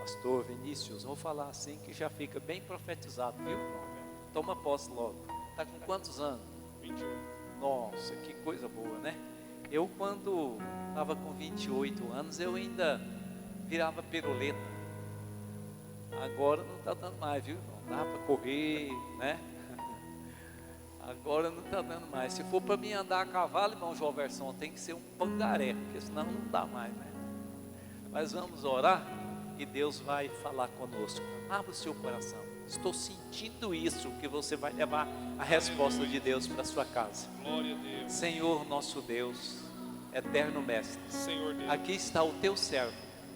Pastor Vinícius, vou falar assim que já fica bem profetizado, viu, irmão? Toma posse logo. Está com quantos anos? 28. Nossa, que coisa boa, né? Eu, quando estava com 28 anos, eu ainda virava piruleta. Agora não está dando mais, viu, irmão? Dá para correr, né? Agora não está dando mais. Se for para mim andar a cavalo, irmão João Versão, tem que ser um pangaré, porque senão não dá mais, né? Mas vamos orar e Deus vai falar conosco. Abra o seu coração. Estou sentindo isso, que você vai levar a resposta de Deus para a sua casa. Glória a Deus. Senhor nosso Deus, eterno Mestre, Senhor Deus. aqui está o teu servo,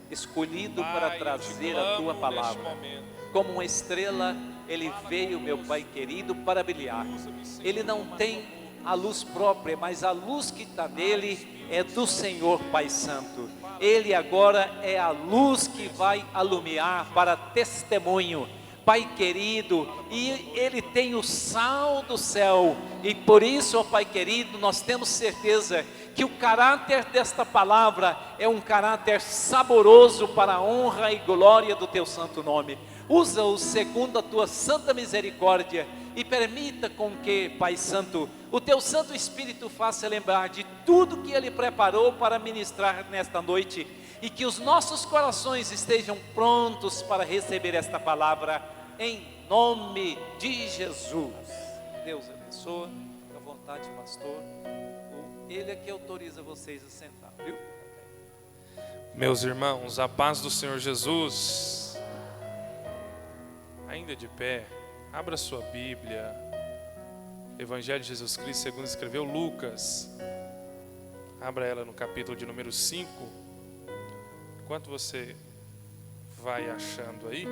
escolhido Pai, para eu te trazer a clamo tua neste palavra. momento. Como uma estrela, ele veio, meu Pai querido, para brilhar. Usa-me, Senhor, Ele não como tem a luz própria, mas a luz que está nele é do Senhor Pai Santo. Ele agora é a luz que vai alumiar para testemunho. Pai querido, e Ele tem o sal do céu, e por isso, ó Pai querido, nós temos certeza que o caráter desta palavra é um caráter saboroso para a honra e glória do Teu santo nome. Usa-o segundo a Tua santa misericórdia, e permita com que, Pai Santo, o Teu Santo Espírito faça lembrar de tudo que Ele preparou para ministrar nesta noite, e que os nossos corações estejam prontos para receber esta palavra, em nome de Jesus. Deus abençoe, fica à vontade, pastor. Ele é que autoriza vocês a sentar, viu? Meus irmãos, a paz do Senhor Jesus. Ainda de pé, abra sua Bíblia. Evangelho de Jesus Cristo segundo escreveu Lucas. Abra ela no capítulo de número 5. Enquanto você vai achando aí,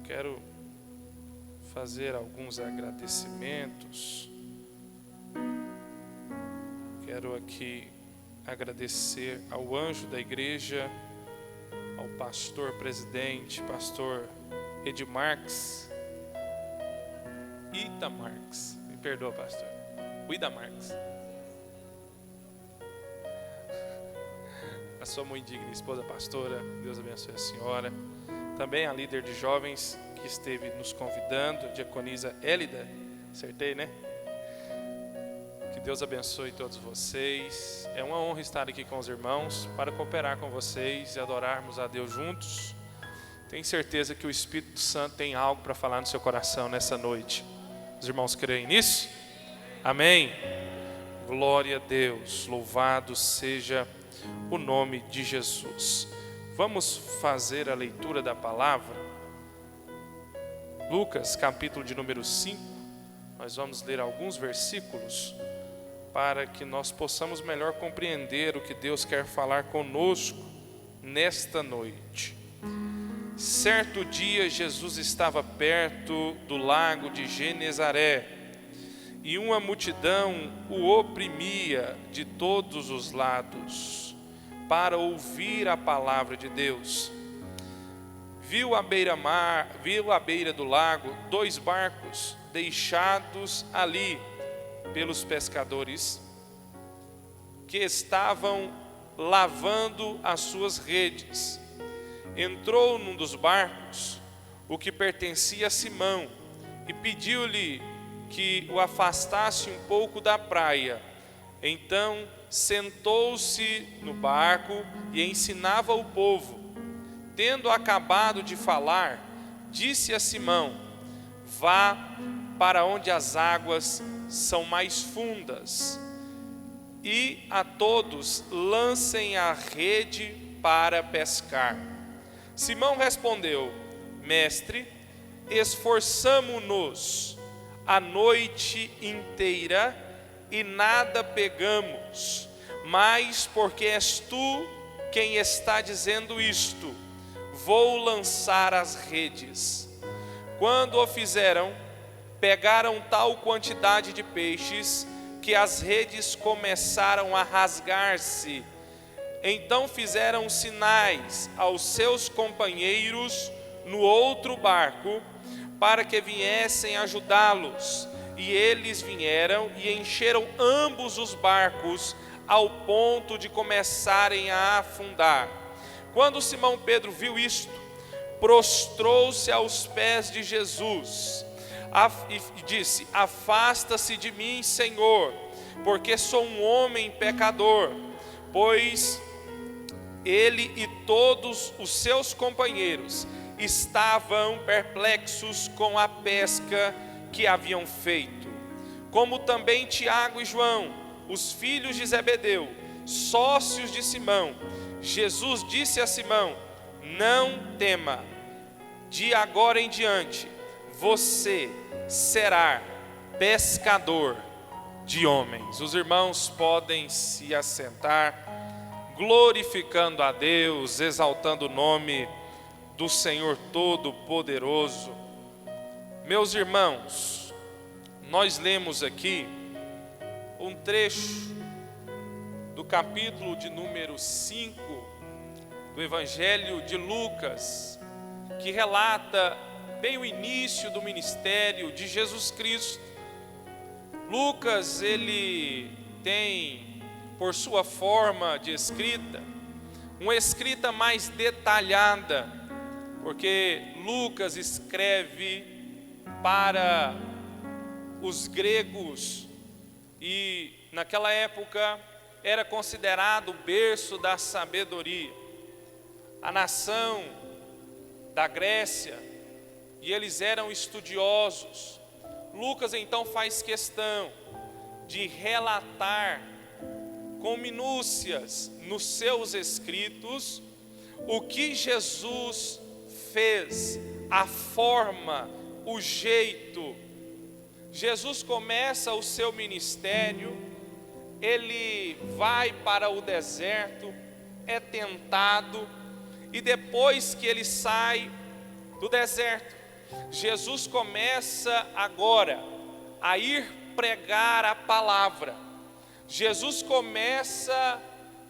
quero fazer alguns agradecimentos. Quero aqui agradecer ao anjo da igreja, ao pastor presidente, pastor Edmarques, Itamarques, me perdoa, pastor, o Idamarques, a sua mãe digna esposa pastora, Deus abençoe a senhora. Também a líder de jovens que esteve nos convidando, a diaconisa Élida, acertei, né? Que Deus abençoe todos vocês. É uma honra estar aqui com os irmãos para cooperar com vocês e adorarmos a Deus juntos. Tenho certeza que o Espírito Santo tem algo para falar no seu coração nessa noite. Os irmãos creem nisso? Amém? Glória a Deus, louvado seja o nome de Jesus. Vamos fazer a leitura da palavra. Lucas, capítulo de número 5. Nós vamos ler alguns versículos para que nós possamos melhor compreender o que Deus quer falar conosco nesta noite. Certo dia, Jesus estava perto do lago de Genezaré, e uma multidão o oprimia de todos os lados, para ouvir a palavra de Deus. Viu à beira do lago 2 barcos deixados ali pelos pescadores, que estavam lavando as suas redes. Entrou num dos barcos, o que pertencia a Simão, e pediu-lhe que o afastasse um pouco da praia. Então sentou-se no barco e ensinava o povo. Tendo acabado de falar, disse a Simão: vá para onde as águas são mais fundas, e a todos lancem a rede para pescar. Simão respondeu: mestre, esforçamo-nos a noite inteira e nada pegamos, mas porque és tu quem está dizendo isto, vou lançar as redes. Quando o fizeram, pegaram tal quantidade de peixes que as redes começaram a rasgar-se. Então fizeram sinais aos seus companheiros no outro barco para que viessem ajudá-los. E eles vieram e encheram ambos os barcos ao ponto de começarem a afundar. Quando Simão Pedro viu isto, prostrou-se aos pés de Jesus e disse: afasta-se de mim, Senhor, porque sou um homem pecador. Pois ele e todos os seus companheiros estavam perplexos com a pesca que haviam feito, como também Tiago e João, os filhos de Zebedeu, sócios de Simão. Jesus disse a Simão: não tema, de agora em diante você será pescador de homens. Os irmãos podem se assentar, glorificando a Deus, exaltando o nome do Senhor Todo-Poderoso. Meus irmãos, nós lemos aqui um trecho do capítulo de número 5 do Evangelho de Lucas, que relata bem o início do ministério de Jesus Cristo. Lucas, ele tem, por sua forma de escrita, uma escrita mais detalhada, porque Lucas escreve para os gregos e naquela época era considerado o berço da sabedoria, a nação da Grécia, e eles eram estudiosos. Lucas então faz questão de relatar com minúcias nos seus escritos o que Jesus fez, a forma, o jeito. Jesus começa o seu ministério, ele vai para o deserto, é tentado, e depois que ele sai do deserto, Jesus começa agora a ir pregar a palavra. Jesus começa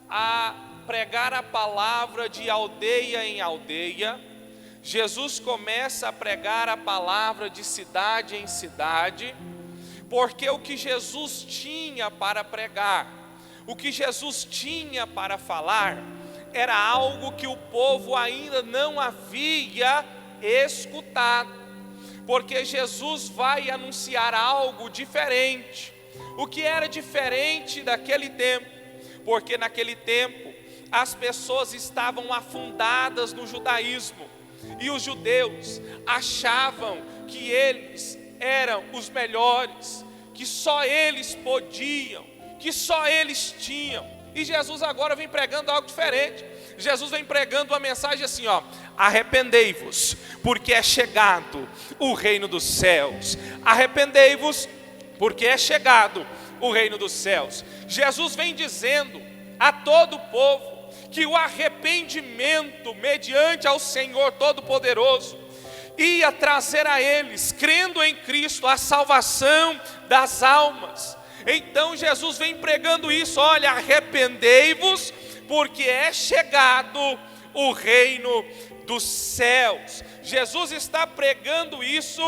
a pregar a palavra de aldeia em aldeia. Jesus começa a pregar a palavra de cidade em cidade, porque o que Jesus tinha para pregar, o que Jesus tinha para falar, era algo que o povo ainda não havia escutado, porque Jesus vai anunciar algo diferente. O que era diferente daquele tempo? Porque naquele tempo as pessoas estavam afundadas no judaísmo, e os judeus achavam que eles eram os melhores, que só eles podiam, que só eles tinham. E Jesus agora vem pregando algo diferente. Jesus vem pregando uma mensagem assim, ó: arrependei-vos, porque é chegado o reino dos céus. Arrependei-vos, porque é chegado o reino dos céus. Jesus vem dizendo a todo o povo que o arrependimento mediante ao Senhor Todo-Poderoso ia trazer a eles, crendo em Cristo, a salvação das almas. Então Jesus vem pregando isso: olha, arrependei-vos, porque é chegado o reino dos céus. Jesus está pregando isso,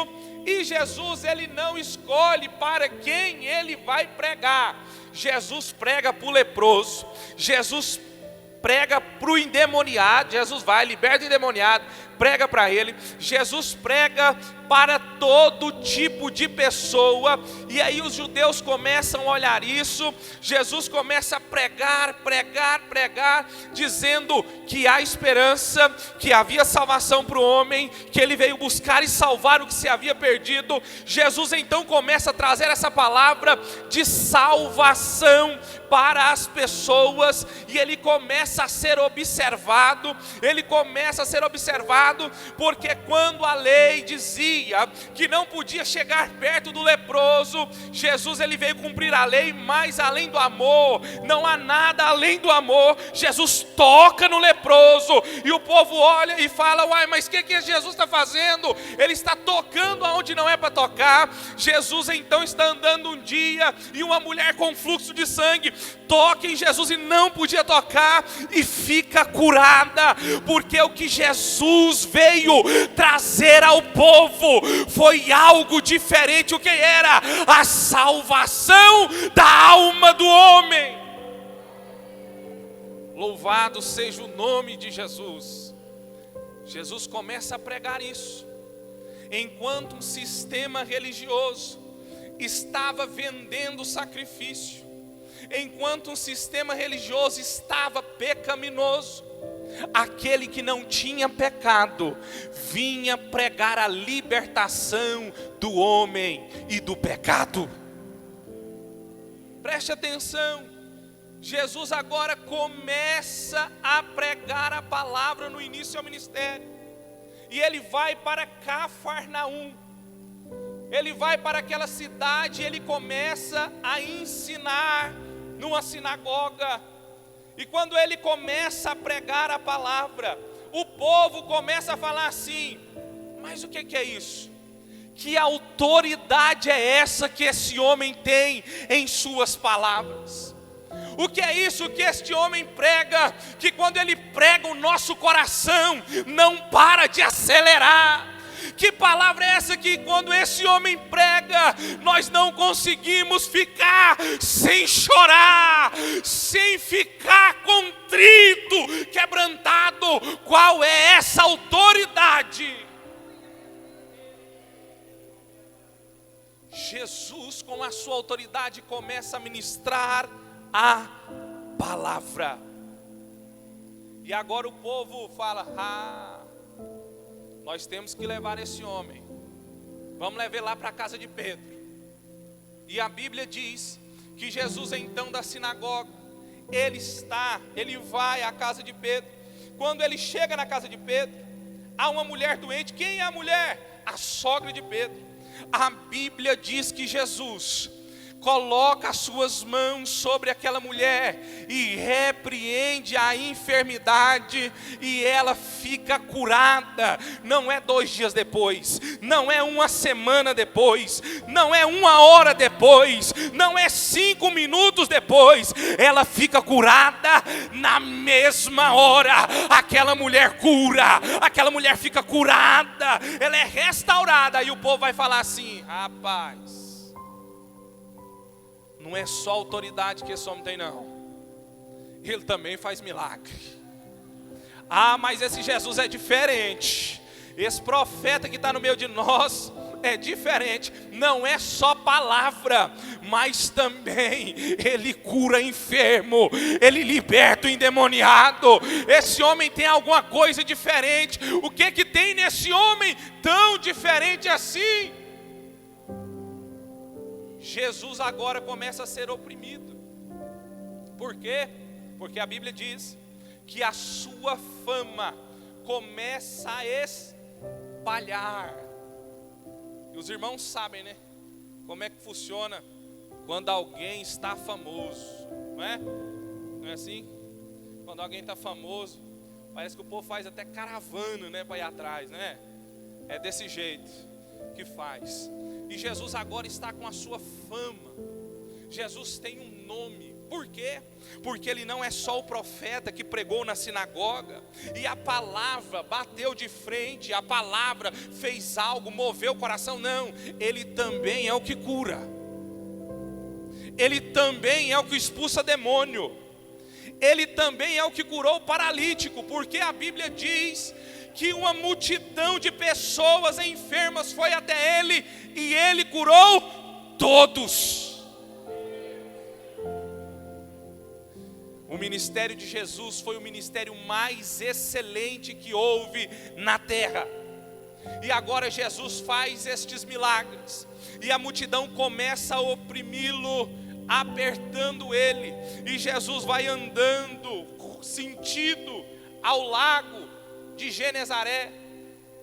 e Jesus, ele não escolhe para quem ele vai pregar. Jesus prega para o leproso, Jesus prega para o endemoniado. Jesus vai, liberta o endemoniado, prega para ele. Jesus prega para todo tipo de pessoa. E aí os judeus começam a olhar isso. Jesus começa a pregar, dizendo que há esperança, que havia salvação para o homem, que ele veio buscar e salvar o que se havia perdido. Jesus então começa a trazer essa palavra de salvação para as pessoas, e ele começa a ser observado. Porque quando a lei dizia que não podia chegar perto do leproso, Jesus, ele veio cumprir a lei, mas além do amor, não há nada além do amor. Jesus toca no leproso, e o povo olha e fala: uai, mas o que Jesus está fazendo? Ele está tocando aonde não é para tocar. Jesus então está andando um dia, e uma mulher com fluxo de sangue toca em Jesus e não podia tocar, e fica curada, porque o que Jesus veio trazer ao povo foi algo diferente. O que era? A salvação da alma do homem. Louvado seja o nome de Jesus. Jesus começa a pregar isso, enquanto um sistema religioso estava vendendo sacrifício, enquanto um sistema religioso estava pecaminoso, aquele que não tinha pecado vinha pregar a libertação do homem e do pecado. Preste atenção, Jesus agora começa a pregar a palavra no início do ministério, e ele vai para Cafarnaum, ele vai para aquela cidade, e ele começa a ensinar numa sinagoga. E quando ele começa a pregar a palavra, o povo começa a falar assim: mas o que é isso? Que autoridade é essa que esse homem tem em suas palavras? O que é isso que este homem prega, que quando ele prega o nosso coração não para de acelerar? Que palavra é essa que quando esse homem prega, nós não conseguimos ficar sem chorar, sem ficar contrito, quebrantado? Qual é essa autoridade? Jesus, com a sua autoridade, começa a ministrar a palavra. E agora o povo fala: nós temos que levar esse homem, vamos levar lá para a casa de Pedro. E a Bíblia diz que Jesus, então, da sinagoga, ele vai à casa de Pedro. Quando ele chega na casa de Pedro, há uma mulher doente. Quem é a mulher? A sogra de Pedro. A Bíblia diz que Jesus coloca as suas mãos sobre aquela mulher e repreende a enfermidade, e ela fica curada. Não é 2 dias depois, não é 1 semana depois, não é 1 hora depois, não é 5 minutos depois, ela fica curada na mesma hora. Aquela mulher cura, aquela mulher fica curada, ela é restaurada. E o povo vai falar assim: rapaz, não é só autoridade que esse homem tem, não, ele também faz milagre. Mas esse Jesus é diferente, esse profeta que está no meio de nós é diferente. Não é só palavra, mas também ele cura enfermo, ele liberta o endemoniado. Esse homem tem alguma coisa diferente. O que tem nesse homem tão diferente assim? Jesus agora começa a ser oprimido. Por quê? Porque a Bíblia diz que a sua fama começa a espalhar. E os irmãos sabem, né? Como é que funciona quando alguém está famoso, não é? Não é assim? Quando alguém está famoso, parece que o povo faz até caravana, né, para ir atrás, né? É desse jeito que faz. E Jesus agora está com a sua fama. Jesus tem um nome. Por quê? Porque ele não é só o profeta que pregou na sinagoga e a palavra bateu de frente, a palavra fez algo, moveu o coração. Não, ele também é o que cura, ele também é o que expulsa demônio, ele também é o que curou o paralítico. Porque a Bíblia diz que uma multidão de pessoas enfermas foi até ele e ele curou todos. O ministério de Jesus foi o ministério mais excelente que houve na terra. E agora Jesus faz estes milagres, e a multidão começa a oprimi-lo, apertando ele. E Jesus vai andando sentido ao lago de Genezaré,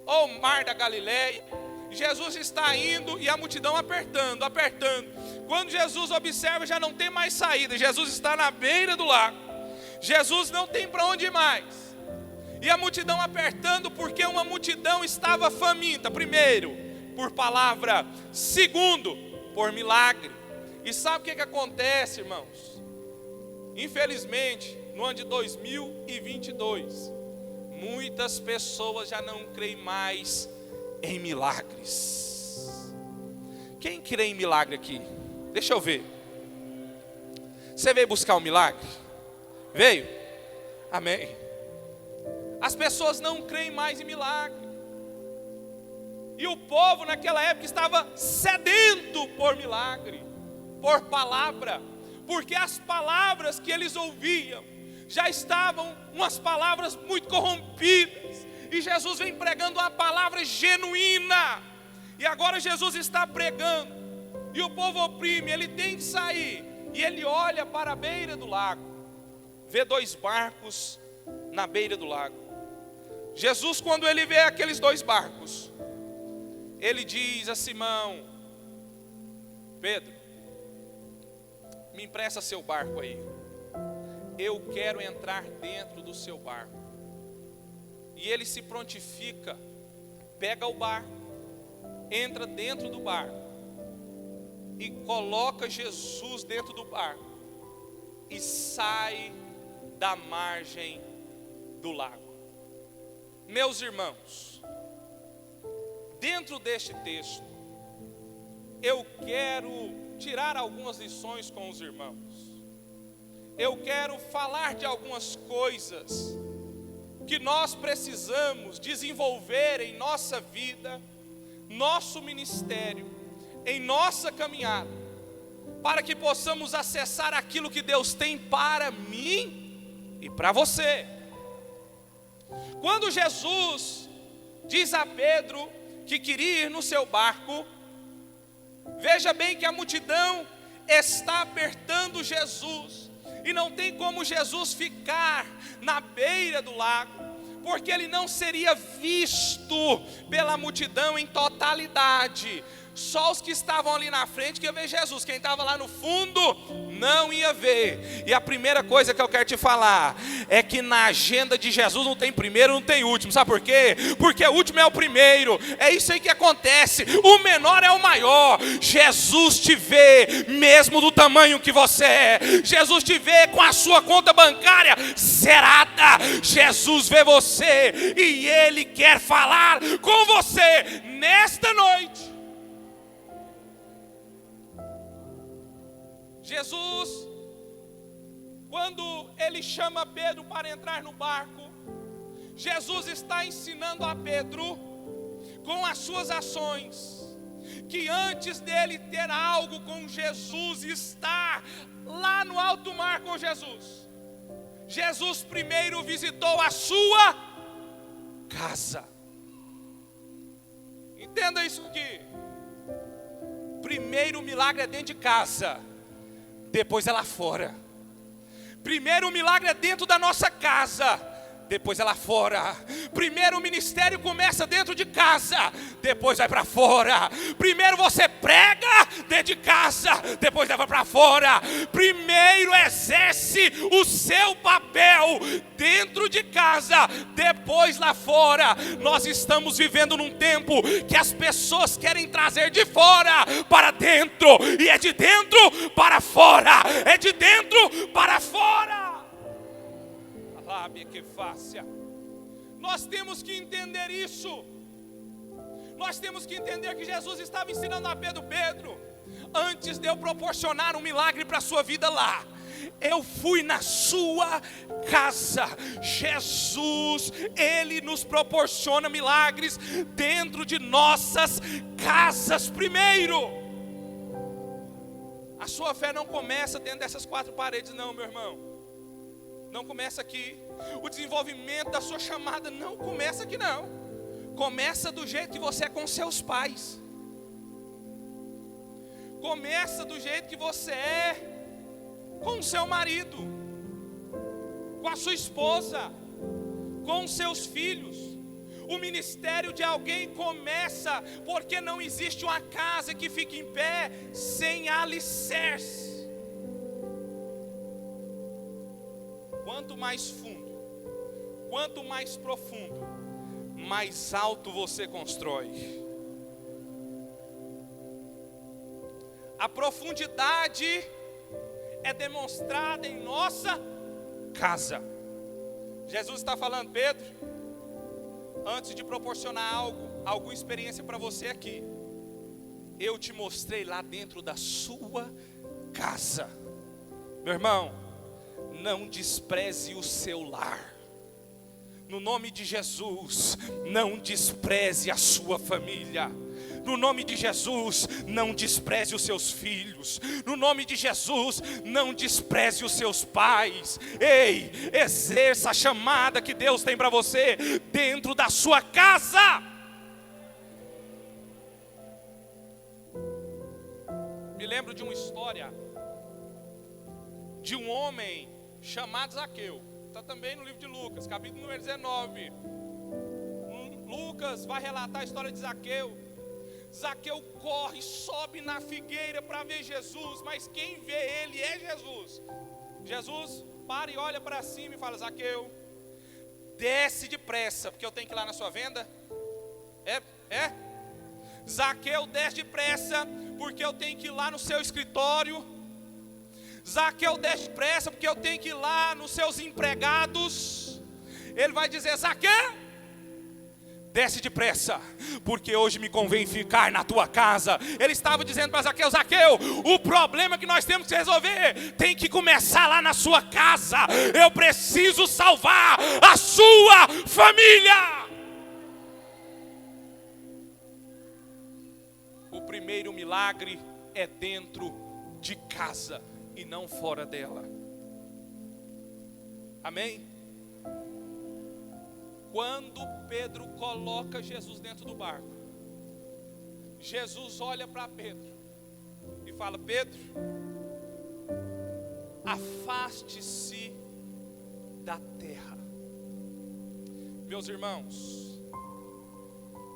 ou mar da Galileia. Jesus está indo e a multidão apertando. Quando Jesus observa, já não tem mais saída. Jesus está na beira do lago. Jesus não tem para onde ir mais. E a multidão apertando, porque uma multidão estava faminta. Primeiro, por palavra. Segundo, por milagre. E sabe o que acontece, irmãos? Infelizmente, no ano de 2022, muitas pessoas já não creem mais em milagres. Quem crê em milagre aqui? Deixa eu ver. Você veio buscar um milagre? Veio? Amém. As pessoas não creem mais em milagre. E o povo naquela época estava sedento por milagre, por palavra, porque as palavras que eles ouviam já estavam umas palavras muito corrompidas. E Jesus vem pregando uma palavra genuína. E agora Jesus está pregando, e o povo oprime, ele tem que sair. E ele olha para a beira do lago, vê 2 barcos na beira do lago. Jesus, quando ele vê aqueles 2 barcos, ele diz a Simão: Pedro, me empresta seu barco aí. Eu quero entrar dentro do seu barco. E ele se prontifica, pega o barco, entra dentro do barco e coloca Jesus dentro do barco e sai da margem do lago. Meus irmãos, dentro deste texto, eu quero tirar algumas lições com os irmãos. Eu quero falar de algumas coisas que nós precisamos desenvolver em nossa vida, nosso ministério, em nossa caminhada, para que possamos acessar aquilo que Deus tem para mim e para você. Quando Jesus diz a Pedro que queria ir no seu barco, veja bem que a multidão está apertando Jesus, e não tem como Jesus ficar na beira do lago, porque ele não seria visto pela multidão em totalidade. Só os que estavam ali na frente que ia ver Jesus. Quem estava lá no fundo não ia ver. E a primeira coisa que eu quero te falar é que na agenda de Jesus não tem primeiro, não tem último. Sabe por quê? Porque o último é o primeiro. É isso aí que acontece. O menor é o maior. Jesus te vê mesmo do tamanho que você é. Jesus te vê com a sua conta bancária zerada. Jesus vê você e Ele quer falar com você nesta noite. Jesus, quando ele chama Pedro para entrar no barco, Jesus está ensinando a Pedro, com as suas ações, que antes dele ter algo com Jesus, estar lá no alto mar com Jesus, Jesus primeiro visitou a sua casa. Entenda isso aqui. Primeiro o milagre é dentro de casa, depois é lá fora. Primeiro o milagre é dentro da nossa casa, depois é lá fora. Primeiro o ministério começa dentro de casa, depois vai para fora. Primeiro você prega dentro de casa, depois leva para fora. Primeiro exerce o seu papel dentro de casa, depois lá fora. Nós estamos vivendo num tempo que as pessoas querem trazer de fora para dentro, e é de dentro para fora, é de dentro para fora. Que fácil. Nós temos que entender isso. Nós temos que entender que Jesus estava ensinando a Pedro, antes de eu proporcionar um milagre para a sua vida lá, eu fui na sua casa. Jesus, Ele nos proporciona milagres dentro de nossas casas primeiro. A sua fé não começa dentro dessas 4 paredes não, meu irmão. Não começa aqui. O desenvolvimento da sua chamada não começa aqui não. Começa do jeito que você é com seus pais. Começa do jeito que você é com o seu marido, com a sua esposa, com os seus filhos. O ministério de alguém começa porque não existe uma casa que fique em pé sem alicerce. Quanto mais fundo, quanto mais profundo, mais alto você constrói. A profundidade é demonstrada em nossa casa. Jesus está falando, Pedro, antes de proporcionar alguma experiência para você aqui, eu te mostrei lá dentro da sua casa. Meu irmão, não despreze o seu lar. No nome de Jesus, não despreze a sua família. No nome de Jesus, não despreze os seus filhos. No nome de Jesus, não despreze os seus pais. Ei, exerça a chamada que Deus tem para você dentro da sua casa. Me lembro de uma história de um homem chamado Zaqueu. Está também no livro de Lucas, capítulo número 19. Lucas vai relatar a história de Zaqueu. Zaqueu corre, sobe na figueira para ver Jesus, mas quem vê ele é Jesus. Jesus para e olha para cima e fala: Zaqueu, desce depressa, porque eu tenho que ir lá na sua venda. Zaqueu, desce depressa, porque eu tenho que ir lá no seu escritório. Zaqueu, desce depressa, porque eu tenho que ir lá nos seus empregados. Ele vai dizer: Zaqueu, desce depressa, porque hoje me convém ficar na tua casa. Ele estava dizendo para Zaqueu: Zaqueu, o problema que nós temos que resolver tem que começar lá na sua casa. Eu preciso salvar a sua família. O primeiro milagre é dentro de casa e não fora dela. Amém? Quando Pedro coloca Jesus dentro do barco, Jesus olha para Pedro e fala: Pedro, afaste-se da terra. Meus irmãos,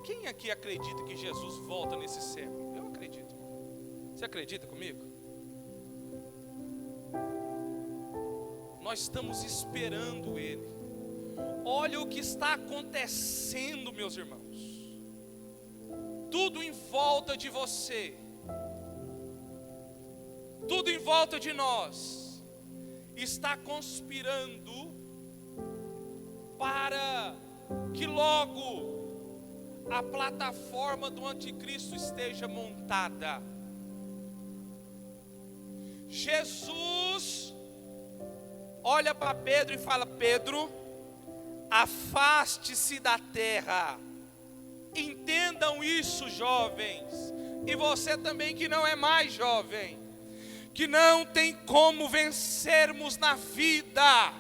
quem aqui acredita que Jesus volta nesse século? Eu acredito. Você acredita comigo? Nós estamos esperando Ele. Olha o que está acontecendo, meus irmãos. Tudo em volta de você, tudo em volta de nós, está conspirando para que logo a plataforma do anticristo esteja montada. Jesus olha para Pedro e fala: Pedro, afaste-se da terra. Entendam isso, jovens, e você também que não é mais jovem, que não tem como vencermos na vida,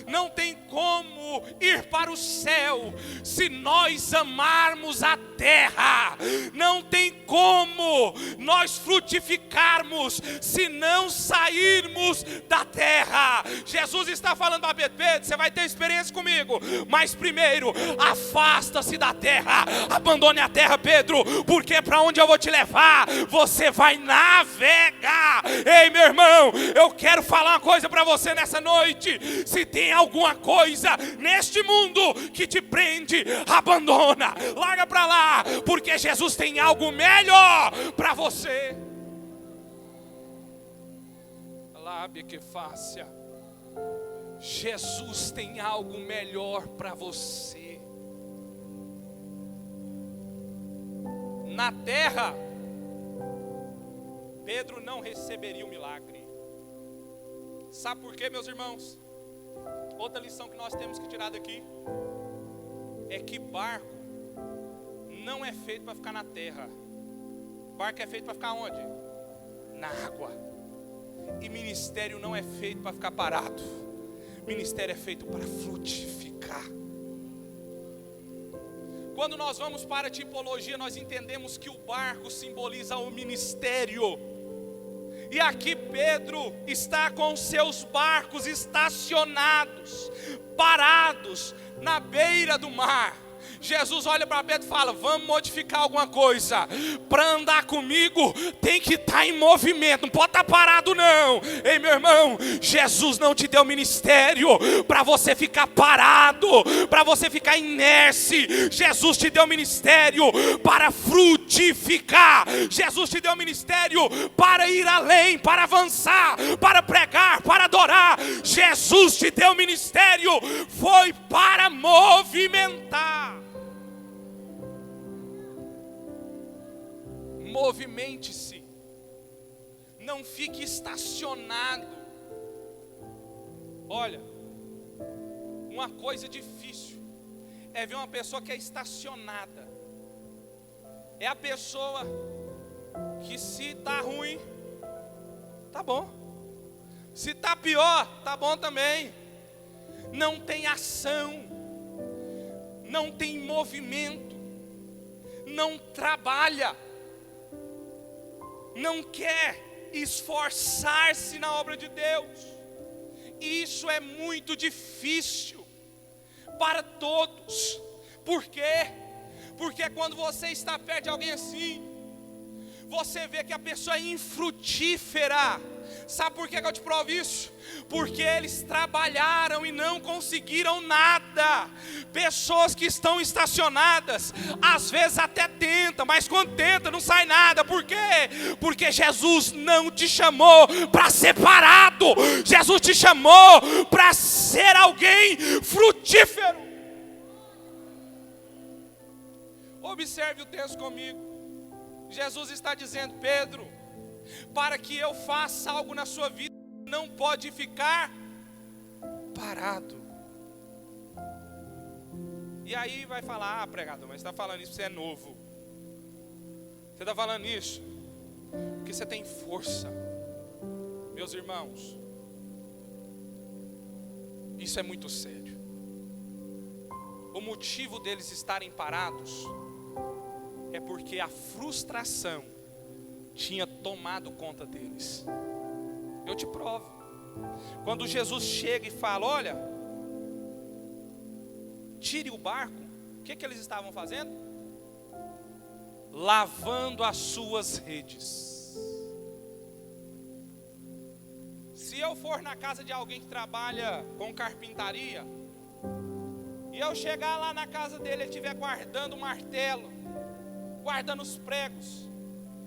não tem como ir para o céu se nós amarmos a terra, não tem como nós frutificarmos se não sairmos da terra. Jesus está falando para Pedro: Pedro, você vai ter experiência comigo, mas primeiro afasta-se da terra, abandone a terra, Pedro, porque para onde eu vou te levar, você vai navegar. Ei, meu irmão, eu quero falar uma coisa para você nessa noite: se tem alguma coisa neste mundo que te prende, abandona, larga para lá, porque Jesus tem algo melhor para você. Lábia que fácil. Jesus tem algo melhor para você. Na terra, Pedro não receberia o milagre. Sabe por quê, meus irmãos? Outra lição que nós temos que tirar daqui é que barco não é feito para ficar na terra. Barco é feito para ficar onde? Na água. E ministério não é feito para ficar parado. Ministério é feito para frutificar. Quando nós vamos para a tipologia, nós entendemos que o barco simboliza o ministério. E aqui Pedro está com seus barcos estacionados, parados na beira do mar. Jesus olha para Pedro e fala: vamos modificar alguma coisa. Para andar comigo tem que estar em movimento, não pode estar parado não. Ei, meu irmão, Jesus não te deu ministério para você ficar parado, para você ficar inerte. Jesus te deu ministério para frutificar. Jesus te deu ministério para ir além, para avançar, para pregar, para adorar. Jesus te deu ministério foi para movimentar. Movimente-se, não fique estacionado. Olha, uma coisa difícil é ver uma pessoa que é estacionada. É a pessoa que se tá ruim, tá bom. Se tá pior, tá bom também. Não tem ação, não tem movimento, não trabalha, não quer esforçar-se na obra de Deus. Isso é muito difícil para todos. Por quê? Porque quando você está perto de alguém assim, você vê que a pessoa é infrutífera. Sabe por que eu te provo isso? Porque eles trabalharam e não conseguiram nada. Pessoas que estão estacionadas, às vezes até tenta, mas quando tenta não sai nada. Por quê? Porque Jesus não te chamou para ser parado. Jesus te chamou para ser alguém frutífero. Observe o texto comigo. Jesus está dizendo: Pedro, para que eu faça algo na sua vida, não pode ficar parado. E aí vai falar: ah, pregador, mas você está falando isso porque você é novo. Você está falando isso porque você tem força. Meus irmãos, isso é muito sério. O motivo deles estarem parados é porque a frustração tinha tomado conta deles. Eu te provo. Quando Jesus chega e fala: olha, tire o barco, o que eles estavam fazendo? Lavando as suas redes. Se eu for na casa de alguém que trabalha com carpintaria, e eu chegar lá na casa dele, ele estiver guardando o martelo, guardando os pregos,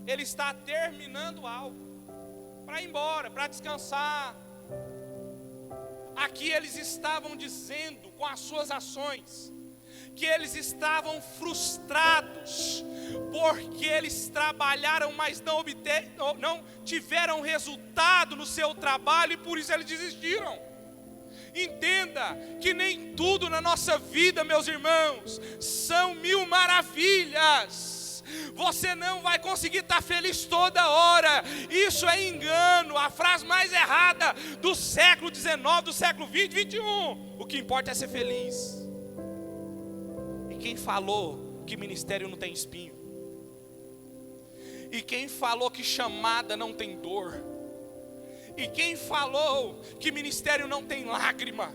ele está terminando algo para ir embora, para descansar. Aqui eles estavam dizendo com as suas ações que eles estavam frustrados, porque eles trabalharam, mas não tiveram resultado no seu trabalho, e por isso eles desistiram. Entenda que nem tudo na nossa vida, meus irmãos, são mil maravilhas. Você não vai conseguir estar feliz toda hora. Isso é engano. A frase mais errada do século XIX, do século XX, XXI. O que importa é ser feliz. E quem falou que ministério não tem espinho? E quem falou que chamada não tem dor? E quem falou que ministério não tem lágrima?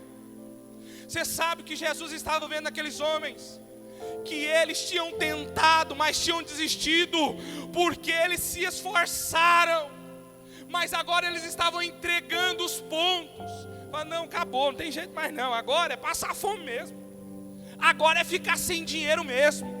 Você sabe que Jesus estava vendo aqueles homens, que eles tinham tentado, mas tinham desistido, porque eles se esforçaram, mas agora eles estavam entregando os pontos. Falaram: não, acabou, não tem jeito mais não, agora é passar fome mesmo, agora é ficar sem dinheiro mesmo,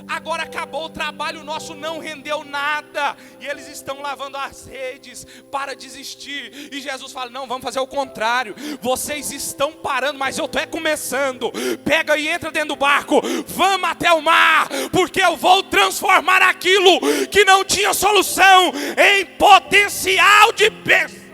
agora acabou o trabalho nosso, não rendeu nada. E eles estão lavando as redes para desistir. E Jesus fala: não, vamos fazer o contrário. Vocês estão parando, mas eu estou começando. Pega e entra dentro do barco, vamos até o mar, porque eu vou transformar aquilo que não tinha solução em potencial de bênção.